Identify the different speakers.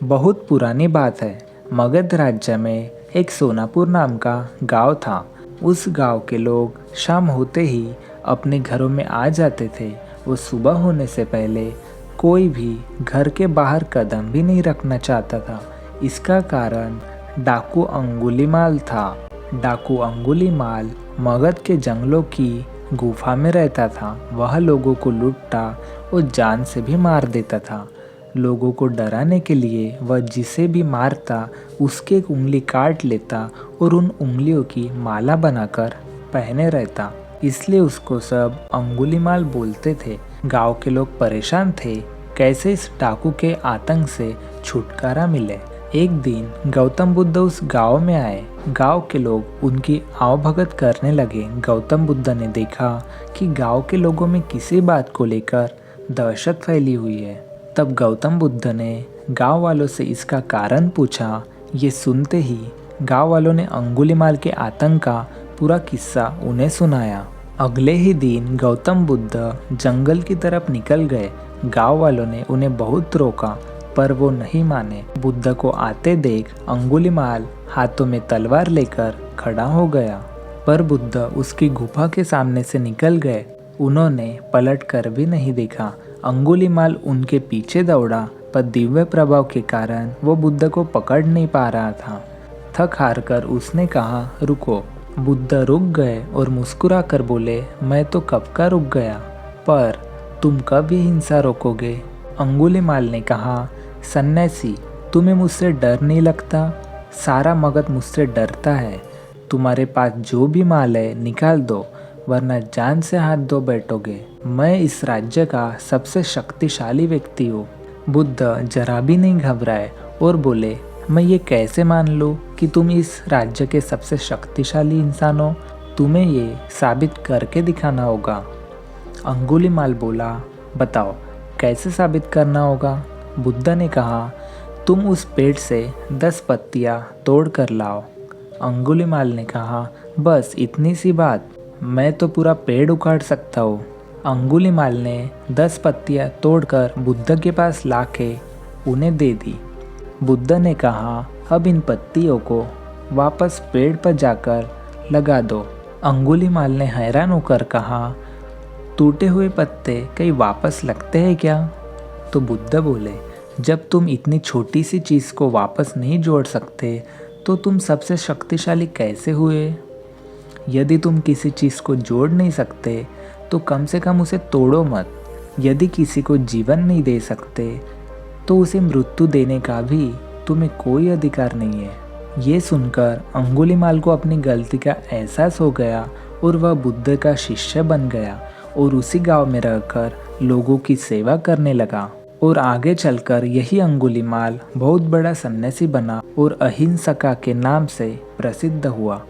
Speaker 1: बहुत पुरानी बात है। मगध राज्य में एक सोनापुर नाम का गांव था। उस गांव के लोग शाम होते ही अपने घरों में आ जाते थे। वो सुबह होने से पहले कोई भी घर के बाहर कदम भी नहीं रखना चाहता था। इसका कारण डाकू अंगुलीमाल था। डाकू अंगुलीमाल मगध के जंगलों की गुफा में रहता था। वह लोगों को लूटता और जान से भी मार देता था। लोगों को डराने के लिए वह जिसे भी मारता उसकी एक उंगली काट लेता और उन उंगलियों की माला बनाकर पहने रहता। इसलिए उसको सब अंगुलीमाल बोलते थे। गांव के लोग परेशान थे, कैसे इस डाकू के आतंक से छुटकारा मिले। एक दिन गौतम बुद्ध उस गांव में आए। गांव के लोग उनकी आवभगत करने लगे। गौतम बुद्ध ने देखा कि गांव के लोगों में किसी बात को लेकर दहशत फैली हुई है। तब गौतम बुद्ध ने गांव वालों से इसका कारण पूछा। ये सुनते ही गांव वालों ने अंगुलीमाल के आतंक का पूरा किस्सा उन्हें सुनाया। अगले ही दिन गौतम बुद्ध जंगल की तरफ निकल गए। गांव वालों ने उन्हें बहुत रोका पर वो नहीं माने। बुद्ध को आते देख अंगुलीमाल हाथों में तलवार लेकर खड़ा हो गया, पर बुद्ध उसकी गुफा के सामने से निकल गए। उन्होंने पलट कर भी नहीं देखा। अंगुलीमाल उनके पीछे दौड़ा, पर दिव्य प्रभाव के कारण वो बुद्ध को पकड़ नहीं पा रहा था। थक हार कर उसने कहा, रुको। बुद्ध रुक गए और मुस्कुरा कर बोले, मैं तो कब का रुक गया, पर तुम कब ये हिंसा रोकोगे? अंगुलीमाल ने कहा, सन्यासी, तुम्हें मुझसे डर नहीं लगता? सारा मगध मुझसे डरता है। तुम्हारे पास जो भी माल है निकाल दो, वरना जान से हाथ धो बैठोगे। मैं इस राज्य का सबसे शक्तिशाली व्यक्ति हूँ। बुद्ध जरा भी नहीं घबराए और बोले, मैं ये कैसे मान लूँ कि तुम इस राज्य के सबसे शक्तिशाली इंसान हो? तुम्हें ये साबित करके दिखाना होगा। अंगुलीमाल बोला, बताओ कैसे साबित करना होगा? बुद्ध ने कहा, तुम उस पेड़ से 10 पत्तियाँ तोड़ कर लाओ। अंगुलीमाल ने कहा, बस इतनी सी बात? मैं तो पूरा पेड़ उखाड़ सकता हूँ। अंगुलीमाल ने 10 पत्तियाँ तोड़कर बुद्ध के पास लाके उन्हें दे दी। बुद्ध ने कहा, अब इन पत्तियों को वापस पेड़ पर जाकर लगा दो। अंगुलीमाल ने हैरान होकर कहा, टूटे हुए पत्ते कहीं वापस लगते हैं क्या? तो बुद्ध बोले, जब तुम इतनी छोटी सी चीज़ को वापस नहीं जोड़ सकते तो तुम सबसे शक्तिशाली कैसे हुए? यदि तुम किसी चीज़ को जोड़ नहीं सकते तो कम से कम उसे तोड़ो मत। यदि किसी को जीवन नहीं दे सकते तो उसे मृत्यु देने का भी तुम्हें कोई अधिकार नहीं है। ये सुनकर अंगुलीमाल को अपनी गलती का एहसास हो गया और वह बुद्ध का शिष्य बन गया और उसी गांव में रहकर लोगों की सेवा करने लगा। और आगे चलकर यही अंगुलीमाल बहुत बड़ा सन्यासी बना और अहिंसका के नाम से प्रसिद्ध हुआ।